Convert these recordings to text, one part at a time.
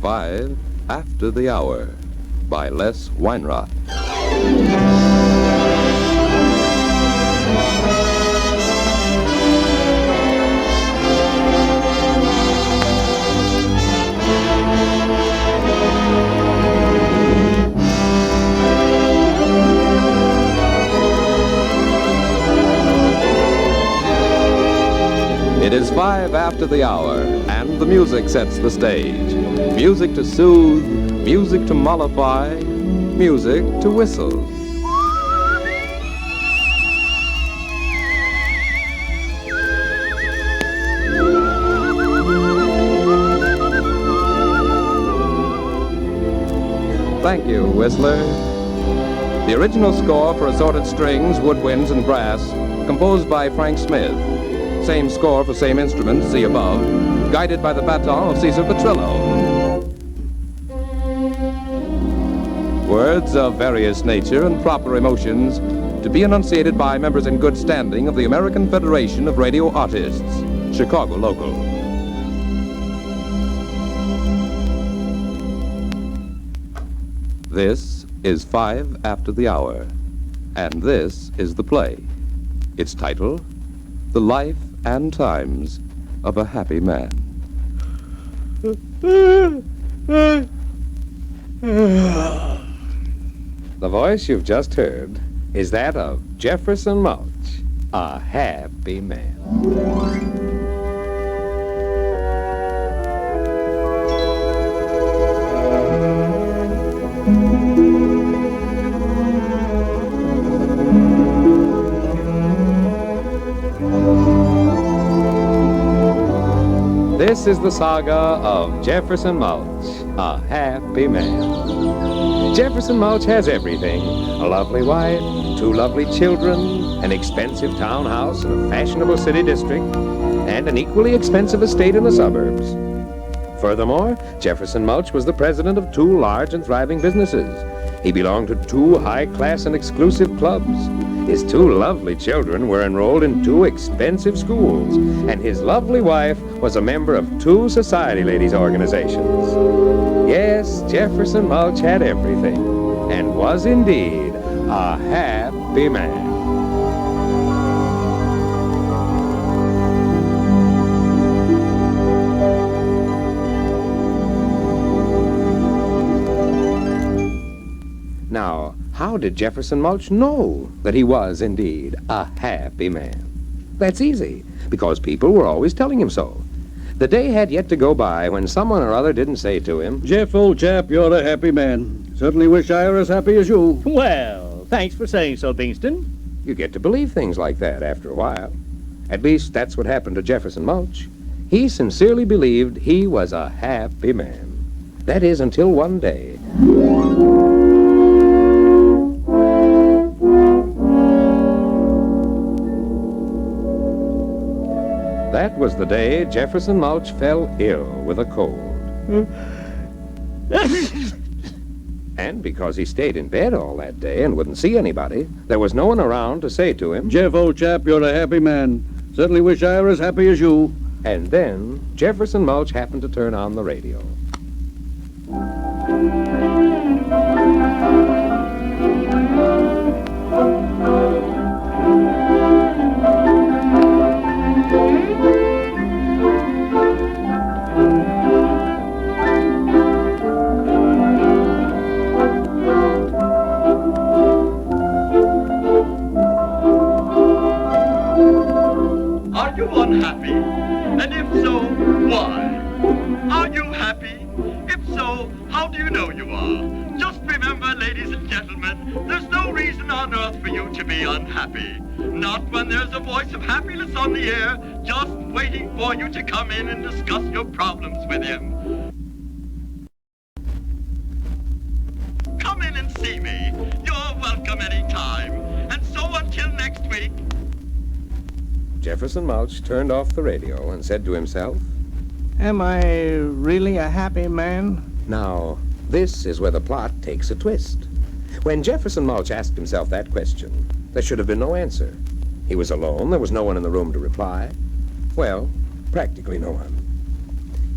5 After the Hour by Les Weinroth. It is 5 after the hour, and the music sets the stage. Music to soothe, music to mollify, music to whistle. Thank you, Whistler. The original score for assorted strings, woodwinds, and brass, composed by Frank Smith. Same score for same instruments, see above, guided by the baton of Cesar Petrillo. Words of various nature and proper emotions to be enunciated by members in good standing of the American Federation of Radio Artists, Chicago Local. This is 5 After the Hour, and this is the play. Its title, The Life and Times of a Happy Man. The voice you've just heard is that of Jefferson Mulch, a happy man. This is the saga of Jefferson Mulch, a happy man. Jefferson Mulch has everything: a lovely wife, 2 lovely children, an expensive townhouse in a fashionable city district, and an equally expensive estate in the suburbs. Furthermore, Jefferson Mulch was the president of 2 large and thriving businesses. He belonged to 2 high-class and exclusive clubs. His 2 lovely children were enrolled in 2 expensive schools, and his lovely wife was a member of 2 society ladies' organizations. Yes, Jefferson Mulch had everything, and was indeed a happy man. Now, how did Jefferson Mulch know that he was indeed a happy man? That's easy, because people were always telling him so. The day had yet to go by when someone or other didn't say to him, "Jeff, old chap, you're a happy man. Certainly wish I were as happy as you." Well, thanks for saying so, Bingston. You get to believe things like that after a while. At least, that's what happened to Jefferson Mulch. He sincerely believed he was a happy man. That is, until one day. That was the day Jefferson Mulch fell ill with a cold. And because he stayed in bed all that day and wouldn't see anybody, there was no one around to say to him, "Jeff, old chap, you're a happy man. Certainly wish I were as happy as you." And then Jefferson Mulch happened to turn on the radio. Are you unhappy? And if so, why? Are you happy? If so, how do you know you are? Just remember, ladies and gentlemen, there's no reason on earth for you to be unhappy. Not when there's a voice of happiness on the air, just waiting for you to come in and discuss your problems with him. Come in and see me. You're welcome anytime. And so until next week. Jefferson Mulch turned off the radio and said to himself, Am I really a happy man? Now, this is where the plot takes a twist. When Jefferson Mulch asked himself that question, there should have been no answer. He was alone. There was no one in the room to reply. Well, practically no one.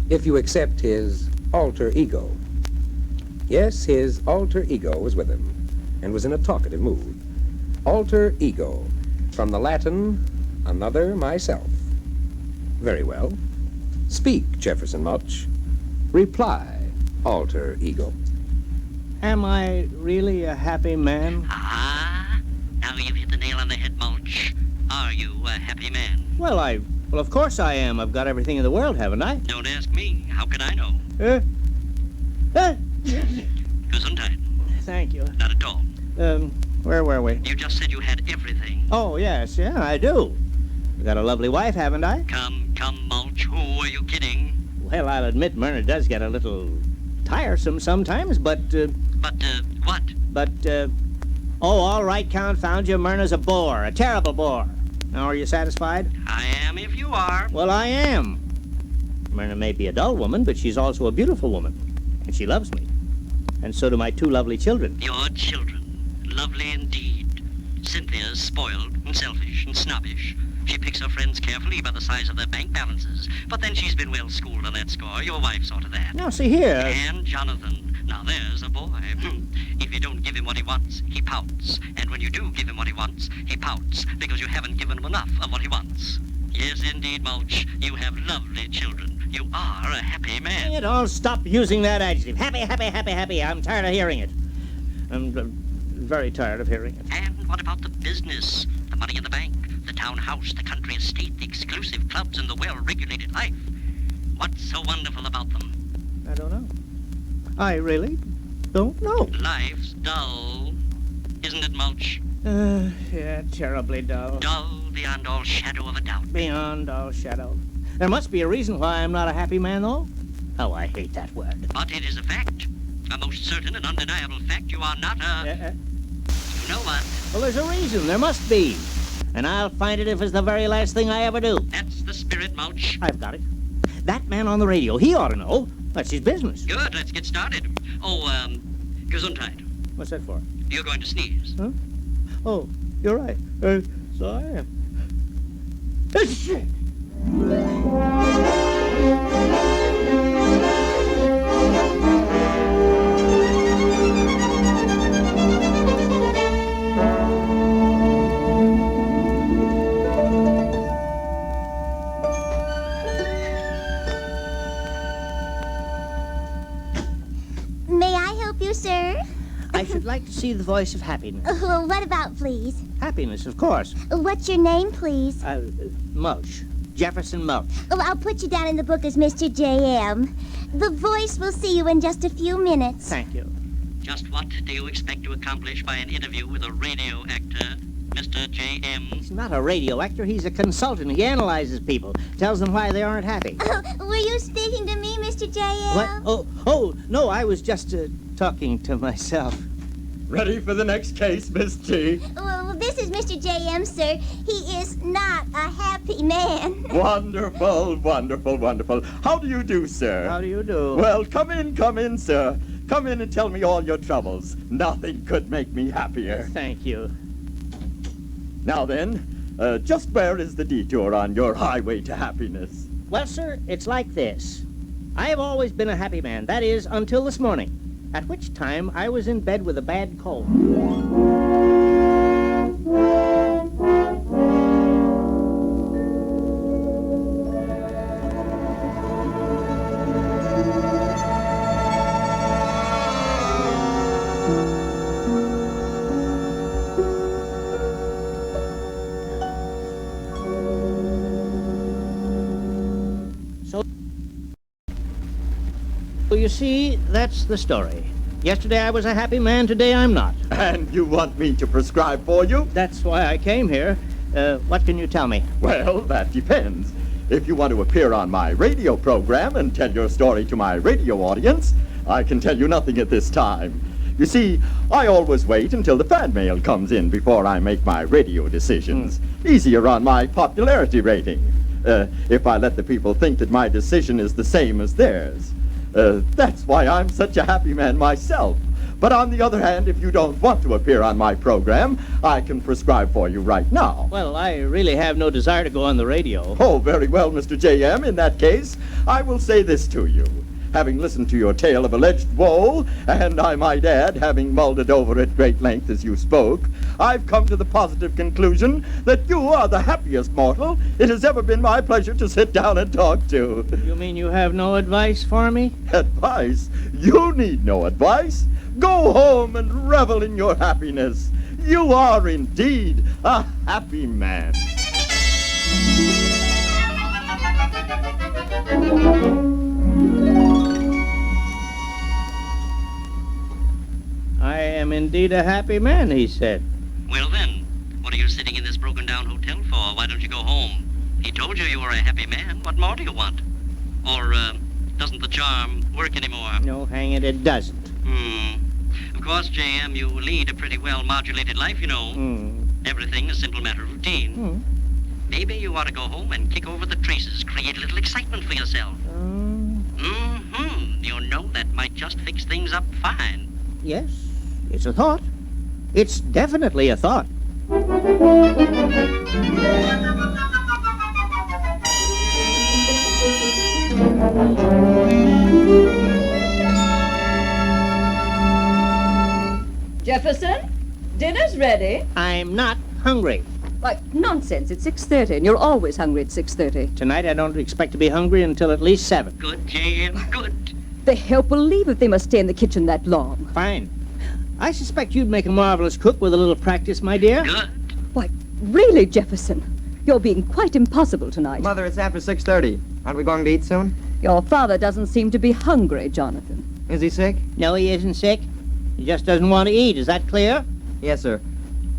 If you accept his alter ego. Yes, his alter ego was with him and was in a talkative mood. Alter ego, from the Latin, another myself. Very well. Speak, Jefferson Mulch. Reply, alter ego. Am I really a happy man? Ah, now you've hit the nail on the head, Mulch. Are you a happy man? Well, of course I am. I've got everything in the world, haven't I? Don't ask me. How can I know? Gesundheit. Thank you. Not at all. Where were we? You just said you had everything. Oh, yes, yeah, I do. I've got a lovely wife, haven't I? Come, Mulch. Who are you kidding? Well, I'll admit Myrna does get a little tiresome sometimes, but, What? oh, all right, confound you. Myrna's a bore, a terrible bore. Now, are you satisfied? I am if you are. Well, I am. Myrna may be a dull woman, but she's also a beautiful woman. And she loves me. And so do my two lovely children. Your children. Lovely indeed. Cynthia's spoiled and selfish and snobbish. She picks her friends carefully by the size of their bank balances. But then she's been well schooled on that score. Your wife saw to that. Now, see here. And Jonathan. Now there's a boy. If you don't give him what he wants, he pouts. And when you do give him what he wants, he pouts because you haven't given him enough of what he wants. Yes, indeed, Mulch. You have lovely children. You are a happy man. Dang it all, stop using that adjective. Happy, happy, happy, happy. I'm tired of hearing it. I'm very tired of hearing it. And what about the business? The money in the bank, the town house, the country estate, the exclusive clubs, and the well-regulated life. What's so wonderful about them? I don't know. I really don't know. Life's dull. Isn't it, Mulch? Yeah, terribly dull. Dull beyond all shadow of a doubt. Beyond all shadow. There must be a reason why I'm not a happy man, though. Oh, I hate that word. But it is a fact. A most certain and undeniable fact. You are not a... You know what? Well, there's a reason. There must be. And I'll find it if it's the very last thing I ever do. That's the spirit, Mulch. I've got it. That man on the radio, he ought to know. That's his business. Good, let's get started. Oh, Gesundheit. What's that for? You're going to sneeze. Huh? Oh, you're right. So I am. May I help you, sir? I should like to see the voice of happiness. What about, please? Happiness, of course. What's your name, please? Mulch. Jefferson Mulch. Oh, I'll put you down in the book as Mr. J.M. The voice will see you in just a few minutes. Thank you. Just what do you expect to accomplish by an interview with a radio actor, Mr. J.M.? He's not a radio actor. He's a consultant. He analyzes people, tells them why they aren't happy. Were you speaking to me, Mr. J.M.? What? Oh, no, I was just talking to myself. Ready for the next case, Miss G? Well, this is Mr. J.M., sir. He is not a happy man. Wonderful, wonderful, wonderful. How do you do, sir? How do you do? Well, come in, sir. Come in and tell me all your troubles. Nothing could make me happier. Thank you. Now then, just where is the detour on your highway to happiness? Well, sir, it's like this. I have always been a happy man. That is, until this morning, at which time I was in bed with a bad cold. So you see, that's the story. Yesterday I was a happy man, today I'm not. And you want me to prescribe for you? That's why I came here. What can you tell me? Well, that depends. If you want to appear on my radio program and tell your story to my radio audience, I can tell you nothing at this time. You see, I always wait until the fan mail comes in before I make my radio decisions. Easier on my popularity rating. If I let the people think that my decision is the same as theirs. That's why I'm such a happy man myself. But on the other hand, if you don't want to appear on my program, I can prescribe for you right now. Well, I really have no desire to go on the radio. Oh, very well, Mr. J.M. In that case, I will say this to you. having listened to your tale of alleged woe, and I might add, having mulled it over at great length as you spoke, I've come to the positive conclusion that you are the happiest mortal it has ever been my pleasure to sit down and talk to. You mean you have no advice for me? Advice? You need no advice. Go home and revel in your happiness. You are indeed a happy man. I am indeed a happy man, he said. Well then, what are you sitting in this broken-down hotel for? Why don't you go home? He told you were a happy man. What more do you want? Or, doesn't the charm work anymore? No, hang it, it doesn't. Of course, J.M., you lead a pretty well-modulated life, you know. Everything a simple matter of routine. Maybe you ought to go home and kick over the traces, create a little excitement for yourself. You know, that might just fix things up fine. Yes, it's a thought. It's definitely a thought. Jefferson, dinner's ready. I'm not hungry. Why, nonsense. It's 6:30, and you're always hungry at 6:30. Tonight I don't expect to be hungry until at least 7. Good, J.M., good. The help will leave if they must stay in the kitchen that long. Fine. I suspect you'd make a marvelous cook with a little practice, my dear. Good. Why, really, Jefferson? You're being quite impossible tonight. Mother, it's after 6:30. Aren't we going to eat soon? Your father doesn't seem to be hungry, Jonathan. Is he sick? No, he isn't sick. He just doesn't want to eat. Is that clear? Yes, sir.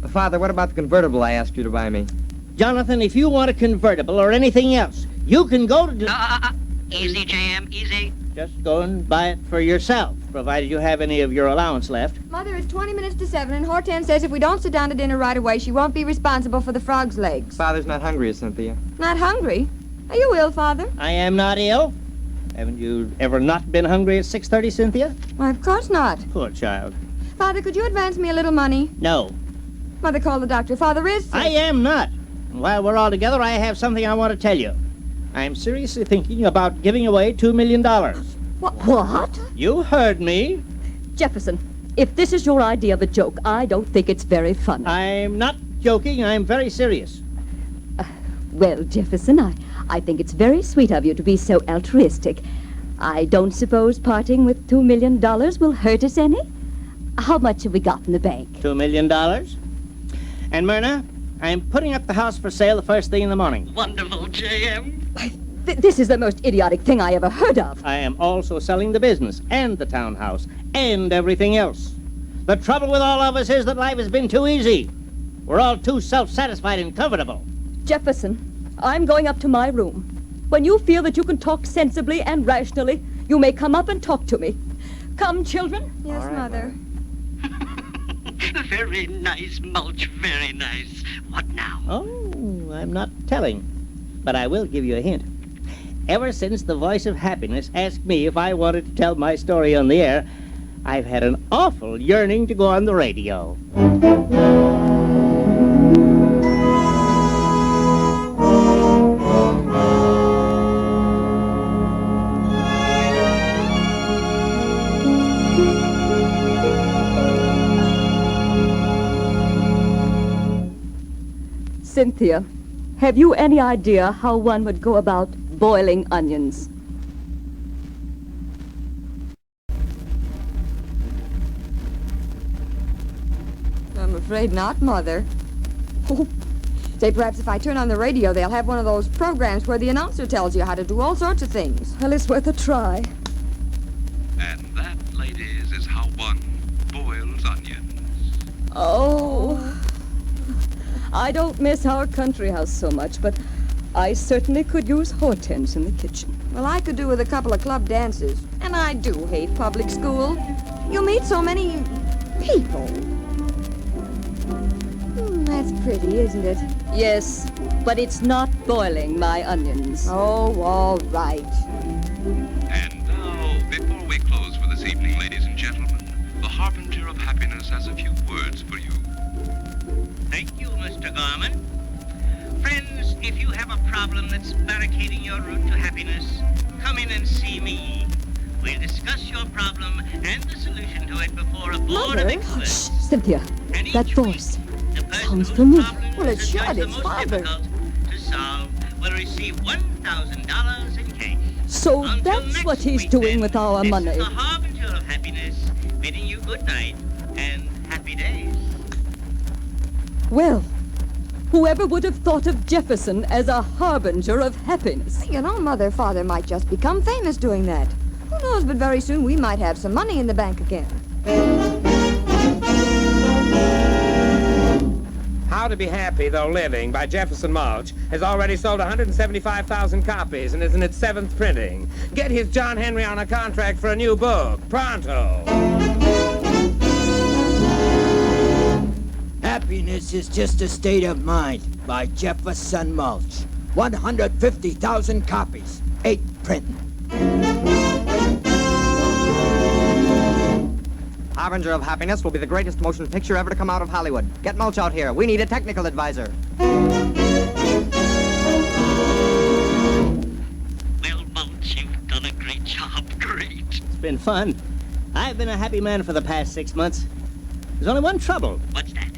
Father, what about the convertible I asked you to buy me? Jonathan, if you want a convertible or anything else, you can go to... Easy, J.M., easy. Just go and buy it for yourself, provided you have any of your allowance left. Mother, it's 20 minutes to 7, and Hortense says if we don't sit down to dinner right away, she won't be responsible for the frog's legs. Father's not hungry, Cynthia. Not hungry? Are you ill, Father? I am not ill. Haven't you ever not been hungry at 6:30, Cynthia? Why, of course not. Poor child. Father, could you advance me a little money? No. Mother, call the doctor. Father is sick. I am not. And while we're all together, I have something I want to tell you. I'm seriously thinking about giving away $2 million. What? You heard me. Jefferson, if this is your idea of a joke, I don't think it's very funny. I'm not joking. I'm very serious. Well, Jefferson, I think it's very sweet of you to be so altruistic. I don't suppose parting with $2 million will hurt us any? How much have we got in the bank? $2 million. And Myrna, I'm putting up the house for sale the first thing in the morning. Wonderful, J.M. This is the most idiotic thing I ever heard of. I am also selling the business and the townhouse and everything else. The trouble with all of us is that life has been too easy. We're all too self-satisfied and comfortable. Jefferson, I'm going up to my room. When you feel that you can talk sensibly and rationally, you may come up and talk to me. Come, children. Yes, All right, Mother. Very nice, Mulch, very nice. What now? Oh, I'm not telling, but I will give you a hint. Ever since the Voice of Happiness asked me if I wanted to tell my story on the air, I've had an awful yearning to go on the radio. Cynthia, have you any idea how one would go about boiling onions? I'm afraid not, Mother. Say, perhaps if I turn on the radio, they'll have one of those programs where the announcer tells you how to do all sorts of things. Well, it's worth a try. And that, ladies, is how one boils onions. Oh, I don't miss our country house so much, but I certainly could use Hortense in the kitchen. Well, I could do with a couple of club dances. And I do hate public school. You meet so many people. That's pretty, isn't it? Yes, but it's not boiling my onions. Oh, all right. And now, before we close for this evening, ladies and gentlemen, the Harbinger of Happiness has a few words for you. Thank you, Mr. Gorman. Friends, if you have a problem that's barricading your route to happiness, come in and see me. We'll your problem and the solution to it before a board Mother? of experts. Cynthia, And that each week, voice the person sounds whose familiar. problem Well, it is should. judged the It's most Father. difficult to solve will receive $1,000 in cash. So Until that's next what he's week, doing then, with our this money. is the harbinger of happiness, bidding you good night and happy days. Well, whoever would have thought of Jefferson as a harbinger of happiness? You know, Mother, Father might just become famous doing that. Who knows, but very soon we might have some money in the bank again. How to Be Happy Though Living by Jefferson Mulch has already sold 175,000 copies and is in its 7th printing. Get his John Henry on a contract for a new book, pronto. Happiness is Just a State of Mind by Jefferson Mulch. 150,000 copies. 8 printing. Harbinger of Happiness will be the greatest motion picture ever to come out of Hollywood. Get Mulch out here. We need a technical advisor. Well, Mulch, you've done a great job. Great. It's been fun. I've been a happy man for the past 6 months. There's only one trouble. What's that?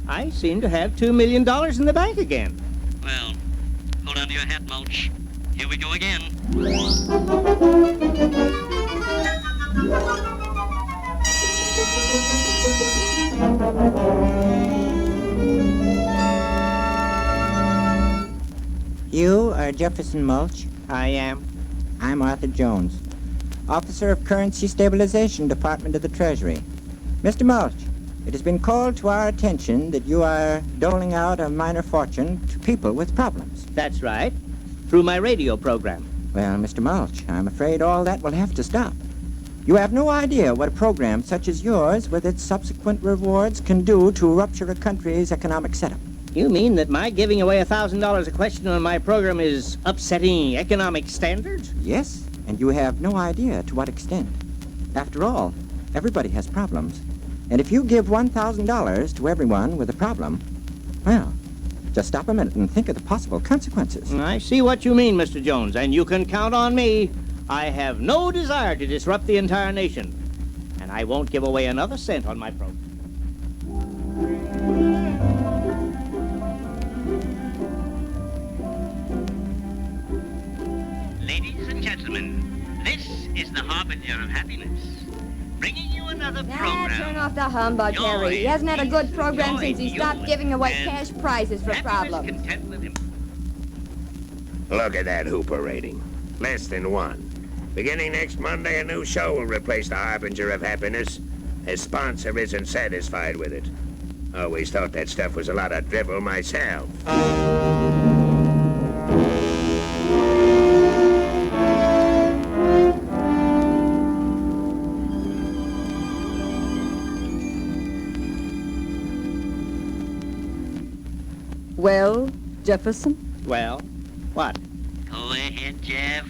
I seem to have $2 million in the bank again. Well, hold on to your hat, Mulch. Here we go again. You are Jefferson Mulch. I am. I'm Arthur Jones, Officer of Currency Stabilization, Department of the Treasury. Mr. Mulch, it has been called to our attention that you are doling out a minor fortune to people with problems. That's right. Through my radio program. Well, Mr. Mulch, I'm afraid all that will have to stop. You have no idea what a program such as yours, with its subsequent rewards, can do to rupture a country's economic setup. You mean that my giving away $1,000 a question on my program is upsetting economic standards? Yes, and you have no idea to what extent. After all, everybody has problems. And if you give $1,000 to everyone with a problem, well, just stop a minute and think of the possible consequences. I see what you mean, Mr. Jones, and you can count on me. I have no desire to disrupt the entire nation, and I won't give away another cent on my program. Ladies and gentlemen, this is the harbinger of happiness, bringing you another program. Turn off the humbug, Harry. He hasn't had a good program since he stopped giving away cash prizes for problems. Content with him. Look at that Hooper rating. Less than 1. Beginning next Monday, a new show will replace the Harbinger of Happiness. His sponsor isn't satisfied with it. Always thought that stuff was a lot of drivel myself. Well, Jefferson? Well, what? Go ahead, Jeff.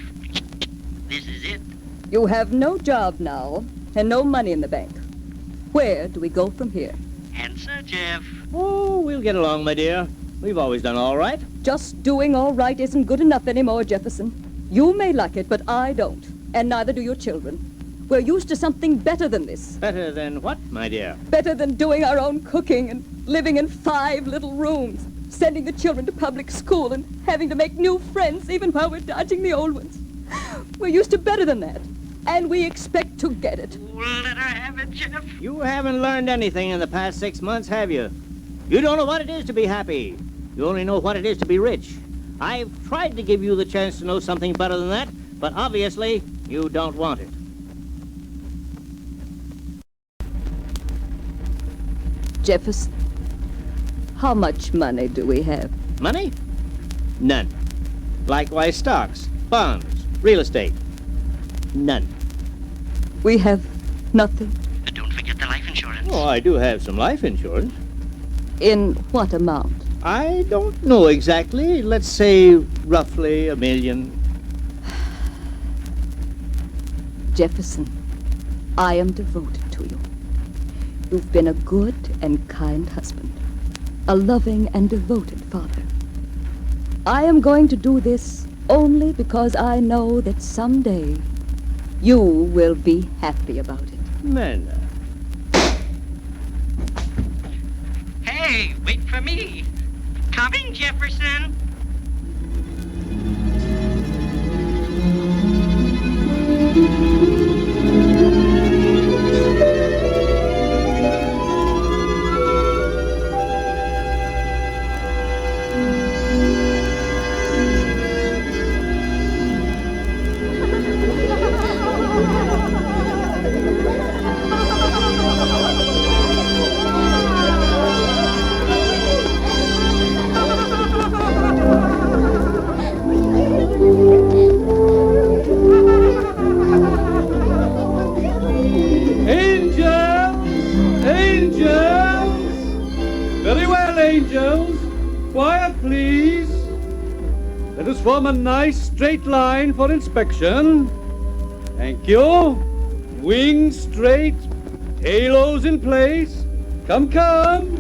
This is it. You have no job now and no money in the bank. Where do we go from here? Answer, Jeff. Oh, we'll get along, my dear. We've always done all right. Just doing all right isn't good enough anymore, Jefferson. You may like it, but I don't. And neither do your children. We're used to something better than this. Better than what, my dear? Better than doing our own cooking and living in 5 little rooms, sending the children to public school and having to make new friends even while we're dodging the old ones. We're used to better than that, and we expect to get it. Let her have it, Jeff. You haven't learned anything in the past 6 months, have you? You don't know what it is to be happy. You only know what it is to be rich. I've tried to give you the chance to know something better than that, but obviously you don't want it. Jefferson, how much money do we have? Money? None. Likewise stocks, bonds, real estate. None. We have nothing. Don't forget the life insurance. Oh, I do have some life insurance. In what amount? I don't know exactly. Let's say roughly $1 million. Jefferson, I am devoted to you. You've been a good and kind husband, a loving and devoted father. I am going to do this only because I know that someday You will be happy about it. Myrna. Hey, wait for me. Coming, Jefferson. Very well, angels. Quiet, please. Let us form a nice straight line for inspection. Thank you. Wings straight, halos in place. Come, come.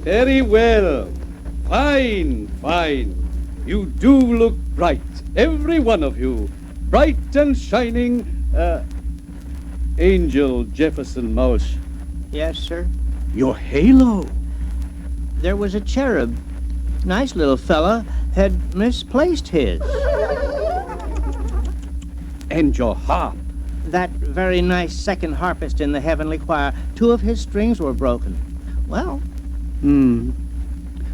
Very well. Fine, fine. You do look bright, every one of you. Bright and shining. Angel Jefferson Mulch. Yes, sir? Your halo. There was a cherub. Nice little fella had misplaced his. And your harp. That very nice second harpist in the heavenly choir, 2 of his strings were broken. Well.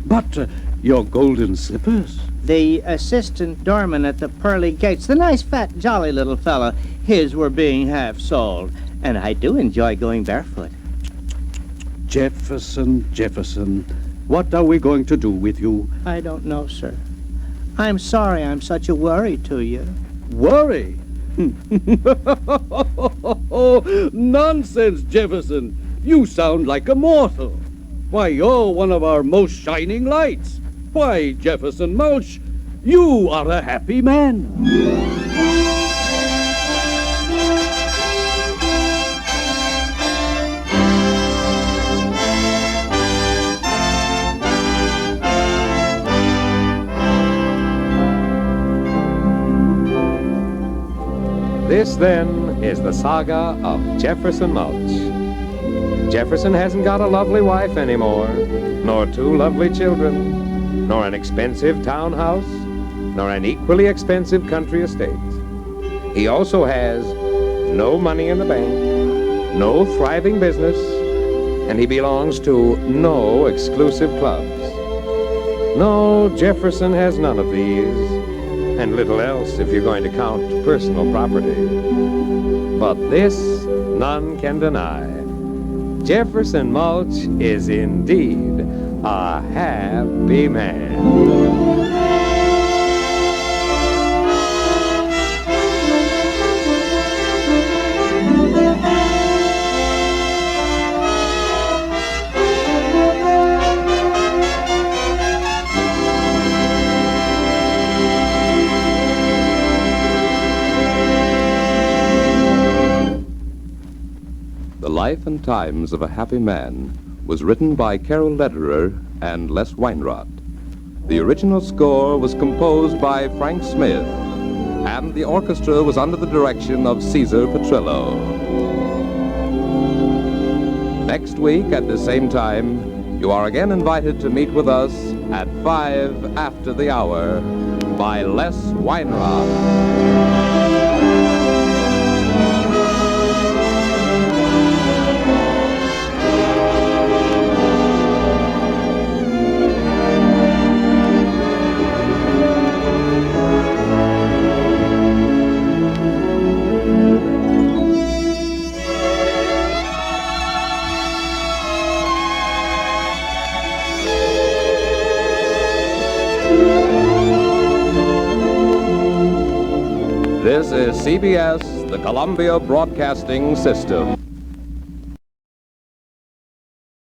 But your golden slippers. The assistant doorman at the pearly gates, the nice, fat, jolly little fella, his were being half soled. And I do enjoy going barefoot. Jefferson, Jefferson, what are we going to do with you? I don't know, sir. I'm sorry I'm such a worry to you. Worry? Nonsense, Jefferson. You sound like a mortal. Why, you're one of our most shining lights. Why, Jefferson Mulch, you are a happy man. This, then, is the saga of Jefferson Mulch. Jefferson hasn't got a lovely wife anymore, nor 2 lovely children, nor an expensive townhouse, nor an equally expensive country estate. He also has no money in the bank, no thriving business, and he belongs to no exclusive clubs. No, Jefferson has none of these. And little else if you're going to count personal property. But this none can deny. Jefferson Mulch is indeed a happy man. The Life and Times of a Happy Man was written by Carol Lederer and Les Weinrott. The original score was composed by Frank Smith, and the orchestra was under the direction of Cesar Petrillo. Next week at the same time, you are again invited to meet with us at 5 after the hour by Les Weinrott. This is CBS, the Columbia Broadcasting System.